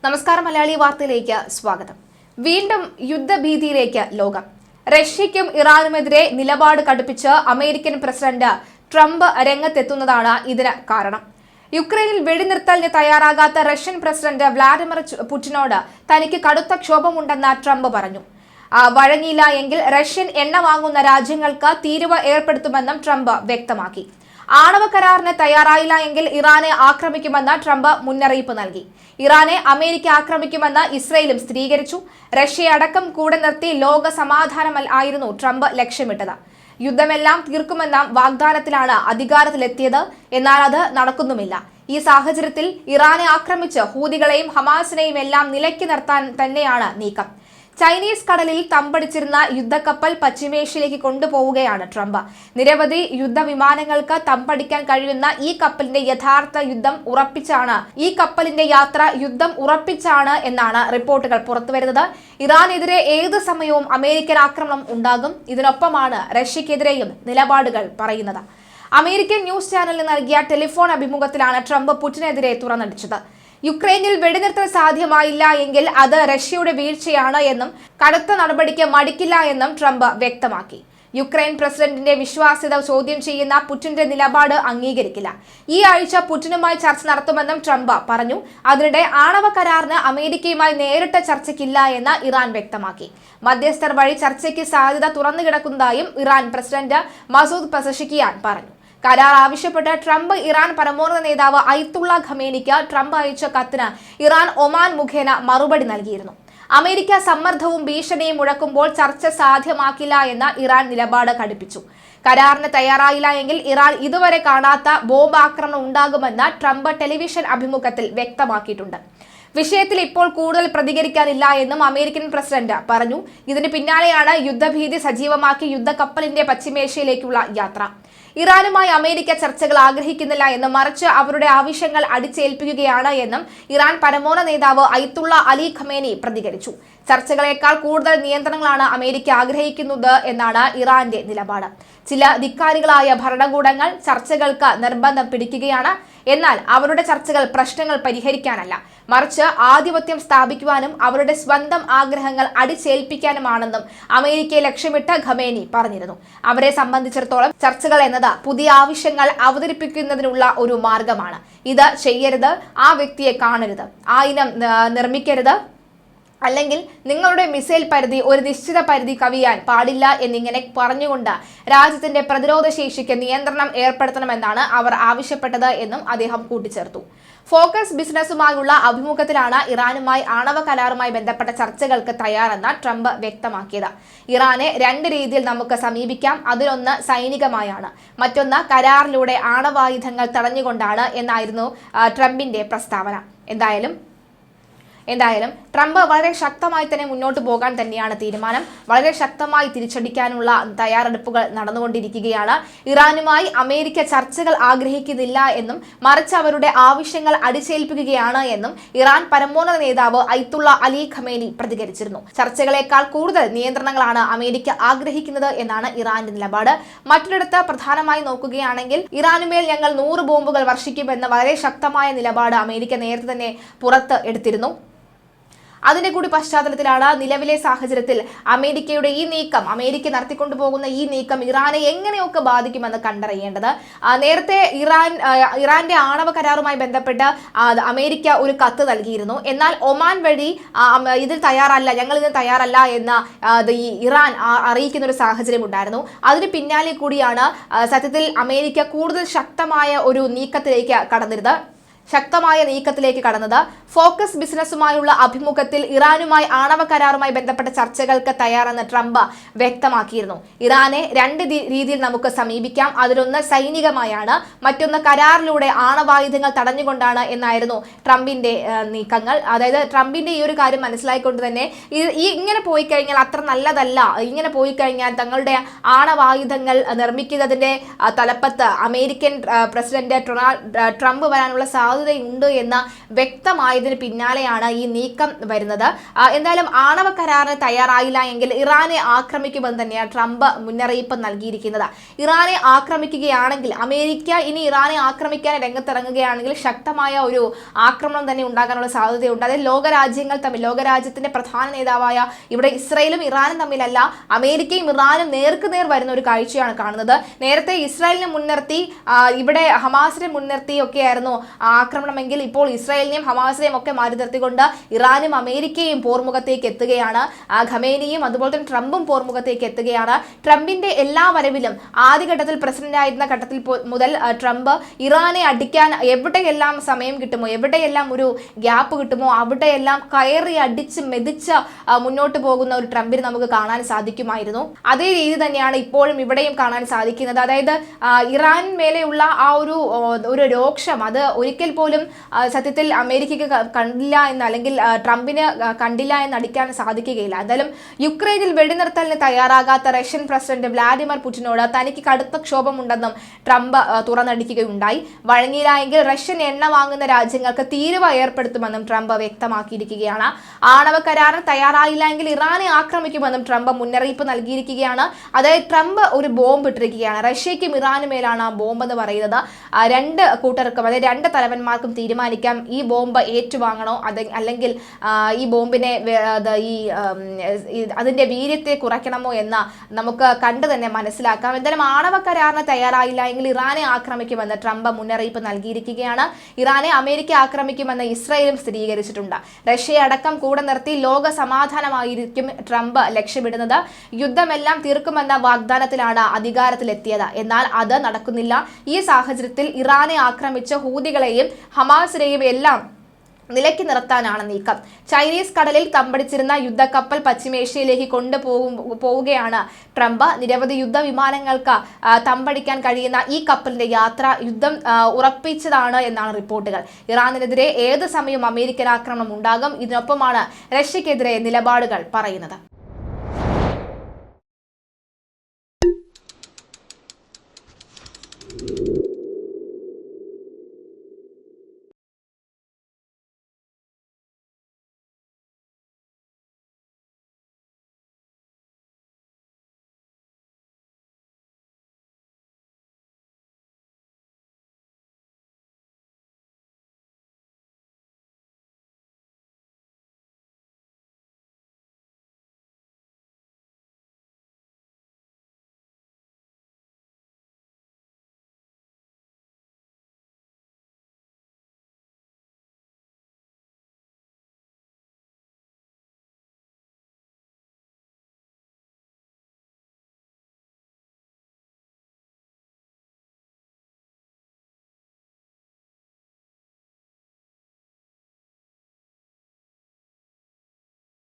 നമസ്കാരം, മലയാളി വാർത്തയിലേക്ക് സ്വാഗതം. വീണ്ടും യുദ്ധഭീതിയിലേക്ക് ലോകം. റഷ്യയ്ക്കും ഇറാനുമെതിരെ നിലപാട് കടുപ്പിച്ച് അമേരിക്കൻ പ്രസിഡന്റ് ട്രംപ് രംഗത്തെത്തുന്നതാണ് ഇതിന് കാരണം. യുക്രൈനിൽ വെടിനിർത്തലിന് തയ്യാറാകാത്ത റഷ്യൻ പ്രസിഡന്റ് വ്ളാഡിമിർ പുടിനോട് തനിക്ക് കടുത്ത ക്ഷോഭമുണ്ടെന്ന് ട്രംപ് പറഞ്ഞു. വഴങ്ങിയില്ല എങ്കിൽ റഷ്യൻ എണ്ണ വാങ്ങുന്ന രാജ്യങ്ങൾക്ക് തീരുവ ഏർപ്പെടുത്തുമെന്നും ട്രംപ് വ്യക്തമാക്കി. ആണവ കരാറിന് തയ്യാറായില്ല എങ്കിൽ ഇറാനെ ആക്രമിക്കുമെന്ന് ട്രംപ് മുന്നറിയിപ്പ് നൽകി. ഇറാനെ അമേരിക്ക ആക്രമിക്കുമെന്ന് ഇസ്രയേലും സ്ഥിരീകരിച്ചു. റഷ്യയെ അടക്കം കൂടെ നിർത്തി ലോക സമാധാനമായിരുന്നു ട്രംപ് ലക്ഷ്യമിട്ടത്. യുദ്ധമെല്ലാം തീർക്കുമെന്ന വാഗ്ദാനത്തിലാണ് അധികാരത്തിലെത്തിയത്. എന്നാൽ അത് നടക്കുന്നുമില്ല. ഈ സാഹചര്യത്തിൽ ഇറാനെ ആക്രമിച്ച് ഹൂതികളെയും ഹമാസിനെയും എല്ലാം നിലയ്ക്ക് നിർത്താൻ തന്നെയാണ് നീക്കം. ചൈനീസ് കടലിൽ തമ്പടിച്ചിരുന്ന യുദ്ധക്കപ്പൽ പശ്ചിമേഷ്യയിലേക്ക് കൊണ്ടുപോവുകയാണ് ട്രംപ്. നിരവധി യുദ്ധവിമാനങ്ങൾക്ക് തമ്പടിക്കാൻ കഴിയുന്ന ഈ കപ്പലിന്റെ യാത്ര യുദ്ധം ഉറപ്പിച്ചാണ് എന്നാണ് റിപ്പോർട്ടുകൾ പുറത്തുവരുന്നത്. ഇറാനെതിരെ ഏത് സമയവും അമേരിക്കൻ ആക്രമണം ഉണ്ടാകും. ഇതിനൊപ്പമാണ് റഷ്യക്കെതിരെയും നിലപാടുകൾ പറയുന്നത്. അമേരിക്കൻ ന്യൂസ് ചാനലിന് നൽകിയ ടെലിഫോൺ അഭിമുഖത്തിലാണ് ട്രംപ് പുടിനെതിരെ തുറന്നടിച്ചത്. യുക്രൈനിൽ വെടിനിർത്തൽ സാധ്യമായില്ല എങ്കിൽ അത് റഷ്യയുടെ വീഴ്ചയാണ് എന്നും കടുത്ത നടപടിക്ക് മടിക്കില്ല എന്നും ട്രംപ് വ്യക്തമാക്കി. യുക്രൈൻ പ്രസിഡന്റിന്റെ വിശ്വാസ്യത ചോദ്യം ചെയ്യുന്ന പുടിന്റെ നിലപാട് അംഗീകരിക്കില്ല. ഈ ആഴ്ച പുടിനുമായി ചർച്ച നടത്തുമെന്നും ട്രംപ് പറഞ്ഞു. അതിനിടെ ആണവ കരാറിന് അമേരിക്കയുമായി നേരിട്ട ചർച്ചയ്ക്കില്ല എന്ന് ഇറാൻ വ്യക്തമാക്കി. മധ്യസ്ഥർ വഴി ചർച്ചയ്ക്ക് സാധ്യത തുറന്നുകിടക്കുന്നതായും ഇറാൻ പ്രസിഡന്റ് മസൂദ് പെസഷ്കിയാൻ പറഞ്ഞു. കരാർ ആവശ്യപ്പെട്ട് ട്രംപ് ഇറാൻ പരമോന്നത നേതാവ് അയത്തുള്ള ഖമേനിക്ക് ട്രംപ് അയച്ച കത്തിന് ഇറാൻ ഒമാൻ മുഖേന മറുപടി നൽകിയിരുന്നു. അമേരിക്ക സമ്മർദ്ദവും ഭീഷണിയും മുഴക്കുമ്പോൾ ചർച്ച സാധ്യമാക്കില്ല എന്ന ഇറാൻ നിലപാട് കടുപ്പിച്ചു. കരാറിന് തയ്യാറായില്ല എങ്കിൽ ഇറാൻ ഇതുവരെ കാണാത്ത ബോംബ് ആക്രമണം ഉണ്ടാകുമെന്ന് ട്രംപ് ടെലിവിഷൻ അഭിമുഖത്തിൽ വ്യക്തമാക്കിയിട്ടുണ്ട്. വിഷയത്തിൽ ഇപ്പോൾ കൂടുതൽ പ്രതികരിക്കാനില്ല എന്നും അമേരിക്കൻ പ്രസിഡന്റ് പറഞ്ഞു. ഇതിന് പിന്നാലെയാണ് യുദ്ധഭീതി സജീവമാക്കി യുദ്ധക്കപ്പലിന്റെ പശ്ചിമേഷ്യയിലേക്കുള്ള യാത്ര. ഇറാനുമായി അമേരിക്ക ചർച്ചകൾ ആഗ്രഹിക്കുന്നില്ല എന്നും മറിച്ച് അവരുടെ ആവശ്യങ്ങൾ അടിച്ചേൽപ്പിക്കുകയാണ് എന്നും ഇറാൻ പരമോന്നത നേതാവ് അയത്തുള്ള അലി ഖമേനി പ്രതികരിച്ചു. ചർച്ചകളേക്കാൾ കൂടുതൽ നിയന്ത്രണങ്ങളാണ് അമേരിക്ക ആഗ്രഹിക്കുന്നത് എന്നാണ് ഇറാന്റെ നിലപാട്. ചില ധിക്കാരികളായ ഭരണകൂടങ്ങൾ ചർച്ചകൾക്ക് നിർബന്ധം പിടിക്കുകയാണ്. എന്നാൽ അവരുടെ ചർച്ചകൾ പ്രശ്നങ്ങൾ പരിഹരിക്കാനല്ല, മറിച്ച് ആധിപത്യം സ്ഥാപിക്കുവാനും അവരുടെ സ്വന്തം ആഗ്രഹങ്ങൾ അടിച്ചേൽപ്പിക്കാനുമാണെന്നും അമേരിക്കയെ ലക്ഷ്യമിട്ട് ഖമേനി പറഞ്ഞിരുന്നു. അവരെ സംബന്ധിച്ചിടത്തോളം ചർച്ചകൾ എന്നത് പുതിയ ആവശ്യങ്ങൾ അവതരിപ്പിക്കുന്നതിനുള്ള ഒരു മാർഗമാണ്. ഇത് ചെയ്യരുത്, ആ വ്യക്തിയെ കാണരുത്, ആ ഇനം നിർമ്മിക്കരുത്, അല്ലെങ്കിൽ നിങ്ങളുടെ മിസൈൽ പരിധി ഒരു നിശ്ചിത പരിധി കവിയാൻ പാടില്ല എന്നിങ്ങനെ പറഞ്ഞുകൊണ്ട് രാജ്യത്തിന്റെ പ്രതിരോധ ശേഷിക്ക് നിയന്ത്രണം ഏർപ്പെടുത്തണമെന്നാണ് അവർ ആവശ്യപ്പെട്ടത് എന്നും അദ്ദേഹം കൂട്ടിച്ചേർത്തു. ഫോക്കസ് ബിസിനസ്സുമായുള്ള അഭിമുഖത്തിലാണ് ഇറാനുമായി ആണവ കരാറുമായി ബന്ധപ്പെട്ട ചർച്ചകൾക്ക് തയ്യാറെന്ന് ട്രംപ് വ്യക്തമാക്കിയത്. ഇറാനെ രണ്ട് രീതിയിൽ നമുക്ക് സമീപിക്കാം. അതിലൊന്ന് സൈനികമായാണ്, മറ്റൊന്ന് കരാറിലൂടെ ആണവായുധങ്ങൾ തടഞ്ഞുകൊണ്ടാണ് എന്നായിരുന്നു ട്രംപിന്റെ പ്രസ്താവന. എന്തായാലും ട്രംപ് വളരെ ശക്തമായി തന്നെ മുന്നോട്ട് പോകാൻ തന്നെയാണ് തീരുമാനം. വളരെ ശക്തമായി തിരിച്ചടിക്കാനുള്ള തയ്യാറെടുപ്പുകൾ നടന്നുകൊണ്ടിരിക്കുകയാണ്. ഇറാനുമായി അമേരിക്ക ചർച്ചകൾ ആഗ്രഹിക്കുന്നില്ല എന്നും മറിച്ച് അവരുടെ ആവശ്യങ്ങൾ അടിച്ചേൽപ്പിക്കുകയാണ് എന്നും ഇറാൻ പരമോന്നത നേതാവ് അയത്തുള്ള അലി ഖമേനി പ്രതികരിച്ചിരുന്നു. ചർച്ചകളേക്കാൾ കൂടുതൽ നിയന്ത്രണങ്ങളാണ് അമേരിക്ക ആഗ്രഹിക്കുന്നത് എന്നാണ് ഇറാന്റെ നിലപാട്. മറ്റൊരിടത്ത് പ്രധാനമായി നോക്കുകയാണെങ്കിൽ ഇറാനുമേൽ ഞങ്ങൾ 100 ബോംബുകൾ വർഷിക്കുമെന്ന വളരെ ശക്തമായ നിലപാട് അമേരിക്ക നേരത്തെ തന്നെ പുറത്ത് എടുത്തിരുന്നു. അതിന്റെ കൂടി പശ്ചാത്തലത്തിലാണ് നിലവിലെ സാഹചര്യത്തിൽ അമേരിക്കയുടെ ഈ നീക്കം, അമേരിക്ക നടത്തിക്കൊണ്ടുപോകുന്ന ഈ നീക്കം ഇറാനെ എങ്ങനെയൊക്കെ ബാധിക്കുമെന്ന് കണ്ടറിയേണ്ടത്. നേരത്തെ ഇറാന്റെ ആണവ കരാറുമായി ബന്ധപ്പെട്ട് അമേരിക്ക ഒരു കത്ത് നൽകിയിരുന്നു. എന്നാൽ ഒമാൻ വഴി ഞങ്ങൾ ഇതിന് തയ്യാറല്ല എന്ന് ഇറാൻ അറിയിക്കുന്ന ഒരു സാഹചര്യം ഉണ്ടായിരുന്നു. അതിന് പിന്നാലെ കൂടിയാണ് സത്യത്തിൽ അമേരിക്ക കൂടുതൽ ശക്തമായ നീക്കത്തിലേക്ക് കടന്നത്. ഫോക്കസ് ബിസിനസ്സുമായുള്ള അഭിമുഖത്തിൽ ഇറാനുമായി ആണവ കരാറുമായി ബന്ധപ്പെട്ട ചർച്ചകൾക്ക് തയ്യാറെന്ന് ട്രംപ് വ്യക്തമാക്കിയിരുന്നു. ഇറാനെ രണ്ട് രീതിയിൽ നമുക്ക് സമീപിക്കാം. അതിലൊന്ന് സൈനികമായാണ്, മറ്റൊന്ന് കരാറിലൂടെ ആണവായുധങ്ങൾ തടഞ്ഞുകൊണ്ടാണ് എന്നായിരുന്നു ട്രംപിന്റെ നീക്കങ്ങൾ. അതായത് ട്രംപിന്റെ ഈ ഒരു കാര്യം മനസ്സിലായിക്കൊണ്ട് തന്നെ ഇങ്ങനെ പോയി കഴിഞ്ഞാൽ അത്ര നല്ലതല്ല, ഇങ്ങനെ പോയി കഴിഞ്ഞാൽ തങ്ങളുടെ ആണവായുധങ്ങൾ നിർമ്മിക്കുന്നതിന്റെ തലപ്പത്ത് അമേരിക്കൻ പ്രസിഡന്റ് ട്രംപ് വരാനുള്ള സാധ്യത സാധ്യതയുണ്ട് എന്ന് വ്യക്തമായതിന് പിന്നാലെയാണ് ഈ നീക്കം വരുന്നത്. എന്തായാലും ആണവ കരാറിന് തയ്യാറായില്ല എങ്കിൽ ഇറാനെ ആക്രമിക്കുമെന്ന് തന്നെയാണ് ട്രംപ് മുന്നറിയിപ്പ് നൽകിയിരിക്കുന്നത്. ഇറാനെ ആക്രമിക്കുകയാണെങ്കിൽ അമേരിക്ക ഇനി ഇറാനെ ആക്രമിക്കാൻ രംഗത്തിറങ്ങുകയാണെങ്കിൽ ശക്തമായ ഒരു ആക്രമണം തന്നെ ഉണ്ടാകാനുള്ള സാധ്യതയുണ്ട്. അതായത് ലോകരാജ്യത്തിന്റെ പ്രധാന നേതാവായ ഇവിടെ ഇസ്രായേലും ഇറാനും തമ്മിലല്ല, അമേരിക്കയും ഇറാനും നേർക്കുനേർ വരുന്ന ഒരു കാഴ്ചയാണ് കാണുന്നത്. നേരത്തെ ഇസ്രായേലിനെ മുൻനിർത്തി ഇവിടെ ഹമാസിനെ മുൻനിർത്തി ഒക്കെയായിരുന്നു ആക്രമണമെങ്കിൽ ഇപ്പോൾ ഇസ്രായേലിനെയും ഹമാസിനെയും ഒക്കെ മാറ്റി നിർത്തിക്കൊണ്ട് ഇറാനും അമേരിക്കയും പോർമുഖത്തേക്ക് എത്തുകയാണ്. ഖമേനിയും അതുപോലെ തന്നെ ട്രംപും പോർമുഖത്തേക്ക് എത്തുകയാണ്. ട്രംപിന്റെ എല്ലാ വരവിലും ആദ്യഘട്ടത്തിൽ പ്രസിഡന്റ് ആയിരുന്ന ഘട്ടത്തിൽ മുതൽ ട്രംപ് ഇറാനെ അടിക്കാൻ എവിടെയെല്ലാം സമയം കിട്ടുമോ, എവിടെയെല്ലാം ഒരു ഗ്യാപ്പ് കിട്ടുമോ അവിടെയെല്ലാം കയറി അടിച്ച് മെതിച്ച് മുന്നോട്ട് പോകുന്ന ഒരു ട്രംപിന് നമുക്ക് കാണാൻ സാധിക്കുമായിരുന്നു. അതേ രീതി തന്നെയാണ് ഇപ്പോഴും ഇവിടെയും കാണാൻ സാധിക്കുന്നത്. അതായത് ഇറാൻ മേലെയുള്ള ആ ഒരു രോക്ഷം അത് ഒരിക്കൽ പോലും സത്യത്തിൽ അമേരിക്കയ്ക്ക് കണ്ടില്ല എന്ന്, അല്ലെങ്കിൽ ട്രംപിന് കണ്ടില്ല എന്ന് അടിക്കാൻ സാധിക്കുകയില്ല. എന്തായാലും യുക്രൈനിൽ വെടിനിർത്തലിന് തയ്യാറാകാത്ത റഷ്യൻ പ്രസിഡന്റ് വ്ളാഡിമിർ പുടിനോട് തനിക്ക് കടുത്ത ക്ഷോഭമുണ്ടെന്നും ട്രംപ് തുറന്നടിക്കുകയുണ്ടായി. വഴങ്ങിയില്ല എങ്കിൽ റഷ്യൻ എണ്ണ വാങ്ങുന്ന രാജ്യങ്ങൾക്ക് തീരുവ ഏർപ്പെടുത്തുമെന്നും ട്രംപ് വ്യക്തമാക്കിയിരിക്കുകയാണ്. ആണവ കരാറിന് തയ്യാറായില്ല എങ്കിൽ ഇറാനെ ആക്രമിക്കുമെന്നും ട്രംപ് മുന്നറിയിപ്പ് നൽകിയിരിക്കുകയാണ്. അതായത് ട്രംപ് ഒരു ബോംബ് ഇട്ടിരിക്കുകയാണ്. റഷ്യയ്ക്കും ഇറാനും മേലാണ് ആ ബോംബ് എന്ന് പറയുന്നത്. രണ്ട് കൂട്ടർക്കും, അതായത് രണ്ട് തലവന്മാർക്കും തീരുമാനിക്കാം ഈ ബോംബ് ഏറ്റുവാങ്ങണോ അല്ലെങ്കിൽ ഈ ബോംബിനെ അതിന്റെ വീര്യത്തെ കുറയ്ക്കണമോ എന്ന് നമുക്ക് കണ്ടു തന്നെ മനസ്സിലാക്കാം. എന്തായാലും ആണവ കരാറിന് തയ്യാറായില്ല എങ്കിൽ ഇറാനെ ആക്രമിക്കുമെന്ന് ട്രംപ് മുന്നറിയിപ്പ് നൽകിയിരിക്കുകയാണ്. ഇറാനെ അമേരിക്ക ആക്രമിക്കുമെന്ന് ഇസ്രായേലും സ്ഥിരീകരിച്ചിട്ടുണ്ട്. റഷ്യയെ അടക്കം കൂടെ നിർത്തി ലോക സമാധാനമായിരിക്കും ട്രംപ് ലക്ഷ്യമിടുന്നത്. യുദ്ധമെല്ലാം തീർക്കുമെന്ന വാഗ്ദാനത്തിലാണ് അധികാരത്തിലെത്തിയത്. എന്നാൽ അത് നടക്കുന്നില്ല. ഈ സാഹചര്യത്തിൽ ഇറാനെ ആക്രമിച്ച ഹൂതികളെയും ഹമാസിനെയും എല്ലാം നിലയ്ക്ക് നിർത്താനാണ് നീക്കം. ചൈനീസ് കടലിൽ തമ്പടിച്ചിരുന്ന യുദ്ധക്കപ്പൽ പശ്ചിമേഷ്യയിലേക്ക് കൊണ്ടുപോവുകയാണ് ട്രംപ്. നിരവധി യുദ്ധവിമാനങ്ങൾക്ക് തമ്പടിക്കാൻ കഴിയുന്ന ഈ കപ്പലിന്റെ യുദ്ധം ഉറപ്പിച്ചതാണ് എന്നാണ് റിപ്പോർട്ടുകൾ. ഇറാനെതിരെ ഏത് സമയവും അമേരിക്കൻ ആക്രമണം ഉണ്ടാകും. ഇതിനൊപ്പമാണ് റഷ്യക്കെതിരെ നിലപാടുകൾ പറയുന്നത്.